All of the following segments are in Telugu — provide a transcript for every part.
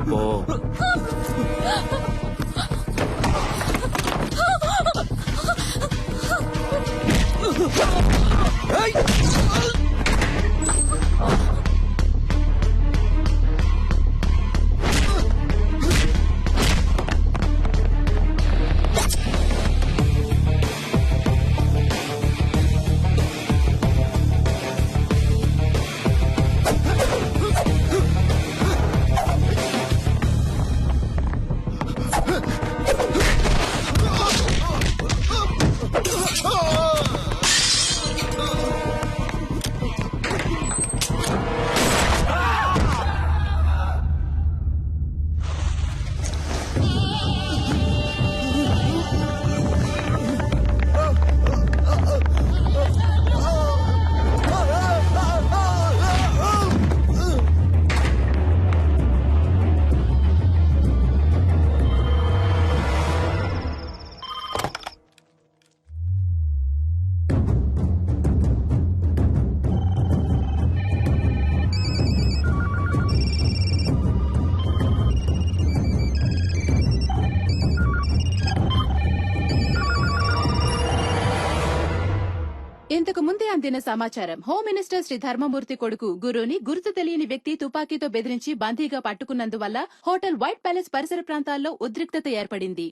పో. ఇంతకు ముందే అందిన సమాచారం. హోమ్ మినిస్టర్ శ్రీ ధర్మమూర్తి కొడుకు గురుని గుర్తు తెలియని వ్యక్తి తుపాకీతో బెదిరించి బందీగా పట్టుకున్నందువల్ల హోటల్ వైట్ ప్యాలెస్ పరిసర ప్రాంతాల్లో ఉద్రిక్తత ఏర్పడింది.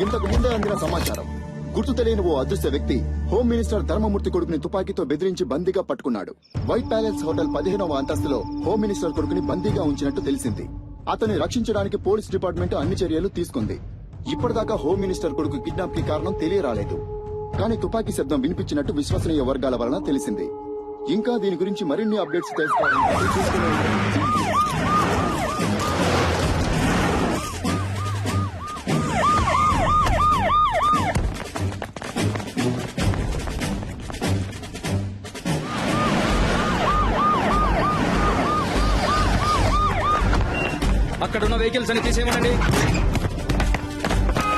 ఇంతకు ముందే అందిన సమాచారం. గుర్తు తెలియని ఓ అదృశ్య వ్యక్తి హోమ్ మినిస్టర్ ధర్మమూర్తి కొడుకుని తుపాకీతో బెదిరించి బందీగా పట్టుకున్నాడు. వైట్ ప్యాలెస్ హోటల్ 15వ అంతస్తులో హోమ్ మినిస్టర్ కొడుకుని బందీగా ఉంచినట్టు తెలిసింది. అతన్ని రక్షించడానికి పోలీస్ డిపార్ట్మెంట్ అన్ని చర్యలు తీసుకుంది. ఇప్పటిదాకా హోమ్ మినిస్టర్ కొడుకు కిడ్నాప్ కి కారణం తెలియరాలేదు. కానీ తుపాకీ శబ్దం వినిపించినట్టు విశ్వసనీయ వర్గాల వలన తెలిసింది. ఇంకా దీని గురించి మరిన్ని అప్డేట్స్ తెలుసుకోవాలంటే చూస్తూనే ఉండండి. అక్కడున్న వెహికల్స్ అని తీసేయమనండి.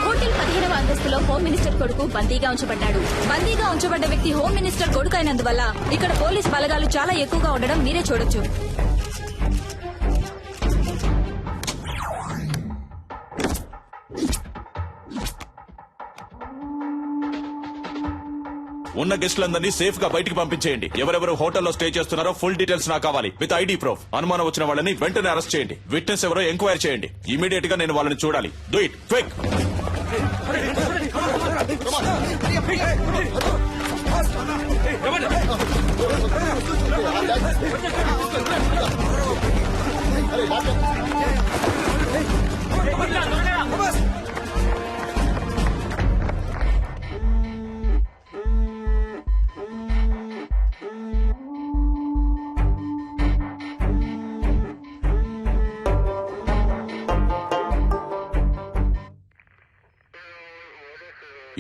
హోటల్ 15వ అంతస్తులో హోమ్ మినిస్టర్ కొడుకు బందీగా ఉంచబడ్డాడు. బందీగా ఉంచబడ్డ వ్యక్తి హోమ్ మినిస్టర్ కొడుకు అయినందువల్ల ఇక్కడ పోలీస్ బలగాలు చాలా ఎక్కువగా ఉండడం మీరే చూడొచ్చు. ఉన్న గెస్టులందరినీ సేఫ్ గా బయటికి పంపించేయండి. ఎవరెవరు హోటల్లో స్టే చేస్తున్నారో ఫుల్ డీటెయిల్స్ నాకు కావాలి విత్ ఐడి ప్రూఫ్. అనుమానం వచ్చిన వాళ్ళని వెంటనే అరెస్ట్ చేయండి. విట్నెస్ ఎవరో ఎంక్వైరీ చేయండి. ఇమీడియట్ గా నేను వాళ్ళని చూడాలి. Do it quick.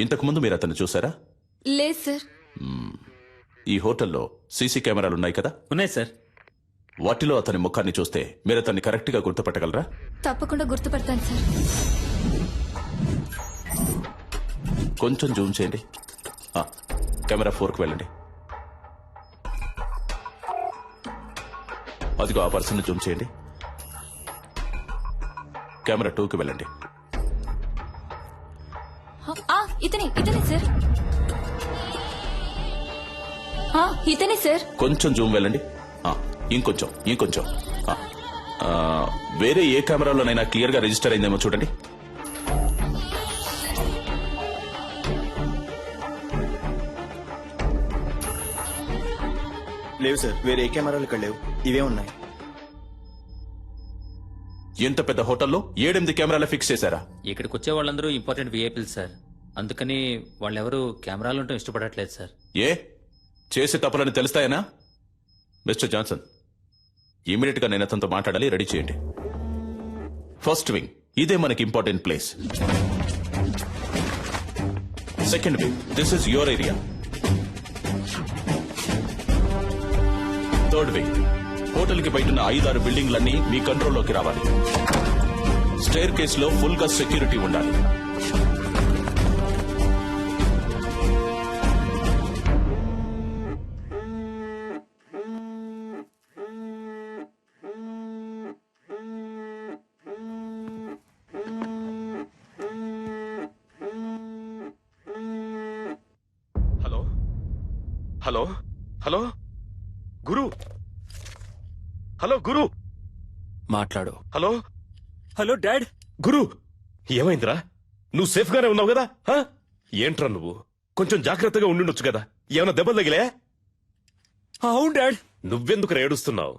ఇంతకు ముందు మీరు అతన్ని చూసారా? లేదు సార్. ఈ హోటల్లో సీసీ కెమెరాలున్నాయి కదా? ఉన్నాయి సార్. వాటిలో అతని ముఖాన్ని చూస్తే మీరు అతన్ని కరెక్ట్ గా గుర్తుపట్టగలరా? తప్పకుండా గుర్తుపడతాను సార్. కొంచెం జూమ్ చేయండి. కెమెరా 4కు వెళ్ళండి. అదిగో ఆ పర్సన్ జూమ్ చేయండి. కెమెరా 2కి వెళ్ళండి. ఇతనే సార్. ఇతనే సార్. కొంచెం జూమ్ వెళ్ళండి. ఇంకొంచెం. వేరే ఏ కెమెరాలోనైనా క్లియర్ గా రిజిస్టర్ అయిందేమో చూడండి. లేవు సార్, వేరే ఏ కెమెరాలు ఇక్కడ లేవు, ఇవే ఉన్నాయి. ఎంత పెద్ద హోటల్లో 7-8 కెమెరాలు ఫిక్స్ చేశారా? ఇక్కడికి వచ్చే వాళ్ళందరూ ఇంపార్టెంట్ విఐపీలు సార్. అందుకని వాళ్ళెవరూ కెమెరాలు ఉండటం ఇష్టపడట్లేదు సార్. ఏ చేసే తప్పులని తెలుస్తాయనా? మిస్టర్ జాన్సన్, ఇమీడియట్ గా నేను అతనితో మాట్లాడాలి, రెడీ చేయండి. ఫస్ట్ వింగ్, ఇదే మనకి important place. Second wing, this is your area. Third wing, hotel కి బయట 5-6 బిల్డింగ్లన్నీ మీ కంట్రోల్లోకి రావాలి. స్టేర్ కేస్ లో ఫుల్ గా సెక్యూరిటీ ఉండాలి. హలో హలో హలో గురు, హలో గురు, మాట్లాడు. Hello hello dad. గురు, ఏమైందిరా? నువ్వు సేఫ్ గానే ఉన్నావు కదా? ఏంట్రా నువ్వు? కొంచెం జాగ్రత్తగా ఉండుండొచ్చు కదా. ఏమైనా దెబ్బలు తగిలే? అవును డాడ్. నువ్వెందుకు ఏడుస్తున్నావు?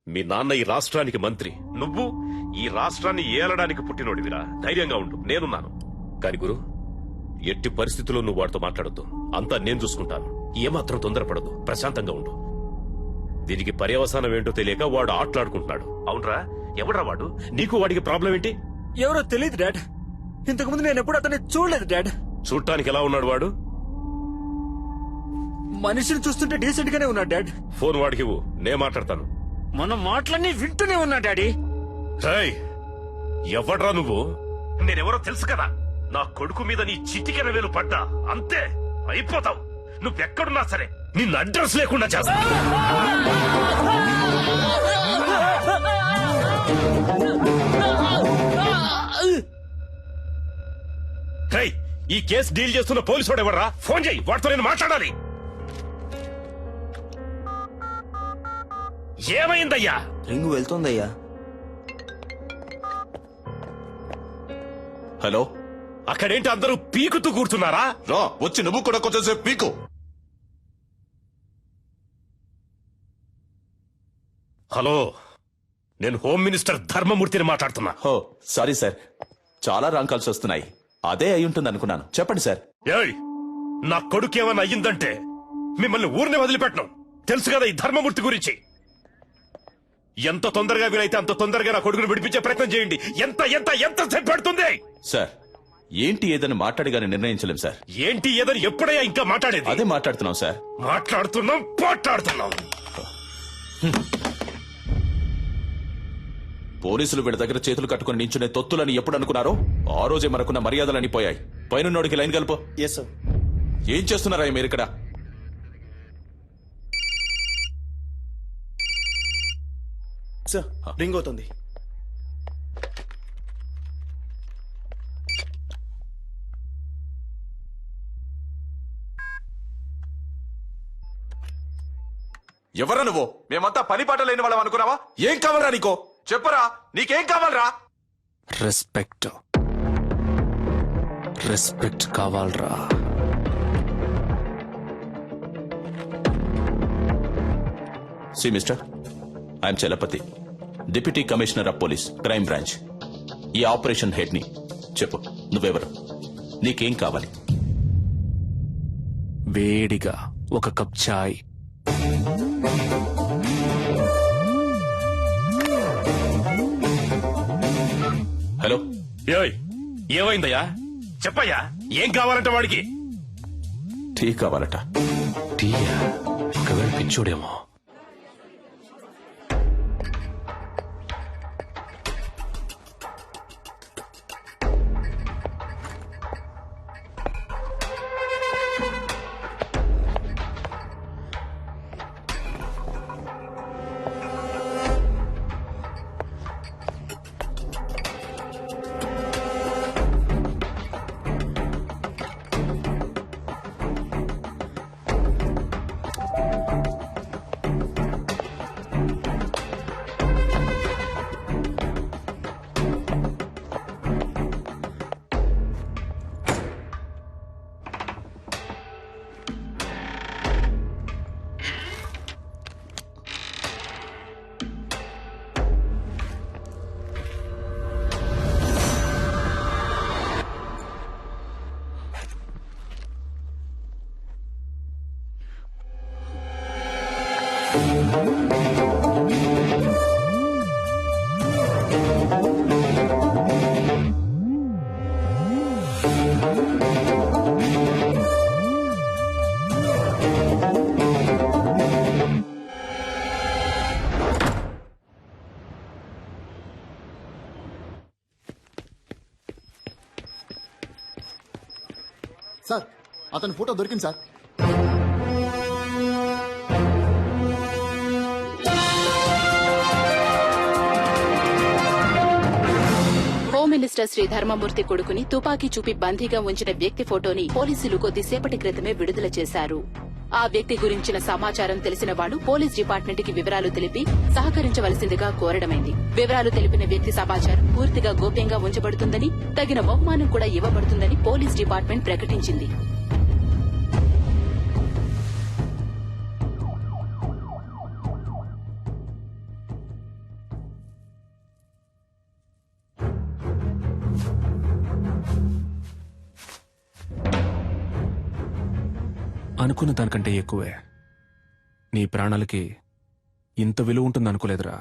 మీ నాన్న ఈ రాష్ట్రానికి మంత్రి, నువ్వు ఈ రాష్ట్రాన్ని ఏలడానికి పుట్టినోడివిరా. ధైర్యంగా ఉండు, నేనున్నాను. కాని గురు, ఎట్టి పరిస్థితుల్లో నువ్వు వాడితో మాట్లాడొద్దు. అంతా నేను చూసుకుంటాను. ఏమాత్రం తొందరపడదు, ప్రశాంతంగా ఉండు. దీనికి పర్యవసానం ఏంటో తెలియక వాడు ఆటలాడుకుంటున్నాడు. అవునరా? ఎవడ్రా వాడు? నీకు వాడికి ప్రాబ్లం ఏంటి? ఎవరో తెలియదు డాడ్. ఇంతకుముందు నేను ఎప్పుడు అతన్ని చూడలేదు డాడ్. చూడటానికి ఎలా ఉన్నాడు వాడు? మనిషిని చూస్తుంటే డీసెంట్ గానే ఉన్నాడు డాడ్. ఫోన్ వాడికి ఇవ్వు, నే మాట్లాడతాను. మన మాటలన్నీ వింటూనే ఉన్నా డాడీ. రేయ్, ఎవడ్రా నువ్వు? నేనెవరో తెలుసు కదా. నా కొడుకు మీద నీ చిటికెన వేలు పడ్డా అంతే, అయిపోతావు. నువ్వెక్కడున్నా సరే నిన్ను అడ్రస్ లేకుండా చేస్తా. రేయ్, ఈ కేసు డీల్ చేస్తున్న పోలీసు వాడు ఎవర్రా? ఫోన్ చేయి, వాడితో నేను మాట్లాడాలి. ఏమైందయ్యా? రింగు వెళ్తోందయ్యా. హలో, అక్కడేంటి అందరూ పీకుతూ కూర్చున్నారా? రా, వచ్చి నువ్వు కూడా కొంచెంసేపు పీకు. హలో, నేను హోమ్ మినిస్టర్ ధర్మమూర్తిని మాట్లాడుతున్నా. హో, సారీ సార్, చాలా రాంగ్ కాల్స్ వస్తున్నాయి. అదే అయి ఉంటుంది అనుకున్నాను. చెప్పండి సార్. ఏయ్, నా కొడుకు ఏమన్నా అయ్యిందంటే మిమ్మల్ని ఊరిని వదిలిపెట్టను. తెలుసు కదా ఈ ధర్మమూర్తి గురించి. ఎంత తొందరగా వీలైతే అంత తొందరగా నా కొడుకును విడిపించే ప్రయత్నం చేయండి. ఎంత ఎంత ఎంత సేపు పడుతుంది? సార్, ఏంటి ఏదని మాట్లాడిగానే నిర్ణయించలేం సార్. ఏంటి ఏదని ఎప్పుడయ్యా ఇంకా మాట్లాడేది? అదే మాట్లాడుతున్నాం సార్. మాట్లాడుతున్నాం. పోలీసులు వీడి దగ్గర చేతులు కట్టుకుని నించునే తొత్తులని ఎప్పుడు అనుకున్నారో ఆ రోజే మనకున్న మర్యాదలని పోయాయి. పైనున్నోడికి లైన్ కలుపు. Yes sir. ఏం చేస్తున్నారా మీరు ఇక్కడ? సార్, రింగ్ అవుతుంది. ఎవరా నువ్వు? మేమంతా పని పాట లేని వాళ్ళం అనుకున్నావా? ఏం కావాలరా నీకో? చెప్పరా, నీకేం కావాలరా? రెస్పెక్ట్ కావాలరా? See mister, I'm Chalapathi, deputy commissioner of police, crime branch. ఈ ఆపరేషన్ హెడ్ ని. చెప్పు, నువ్వెవరు? నీకేం కావాలి? వేడిగా ఒక కప్ చాయ్. హలో, ఏయ్, ఏమైందయ్యా? చెప్పయ్యా, ఏం కావాలంటే వాడికి? టీ కావాలట. టీయా? ఒకవేళ పిచ్చోడేమో. సార్ అతని ఫోటో దొరికింది సార్. హోమ్ మినిస్టర్ శ్రీ ధర్మమూర్తి కొడుకుని తుపాకీ చూపి బందీగా ఉంచిన వ్యక్తి ఫోటోని పోలీసులు కొద్దిసేపటి క్రితమే విడుదల చేశారు. ఆ వ్యక్తి గురించిన సమాచారం తెలిసిన వాడు పోలీస్ డిపార్ట్మెంట్ కి వివరాలు తెలిపి సహకరించవలసిందిగా కోరడమైంది. వివరాలు తెలిపిన వ్యక్తి సమాచారం పూర్తిగా గోప్యంగా ఉంచబడుతుందని, తగిన బహుమానం కూడా ఇవ్వబడుతుందని పోలీస్ డిపార్ట్మెంట్ ప్రకటించింది. అనుకున్న దానికంటే ఎక్కువే. నీ ప్రాణాలకి ఇంత విలువ ఉంటుంది అనుకోలేదురా.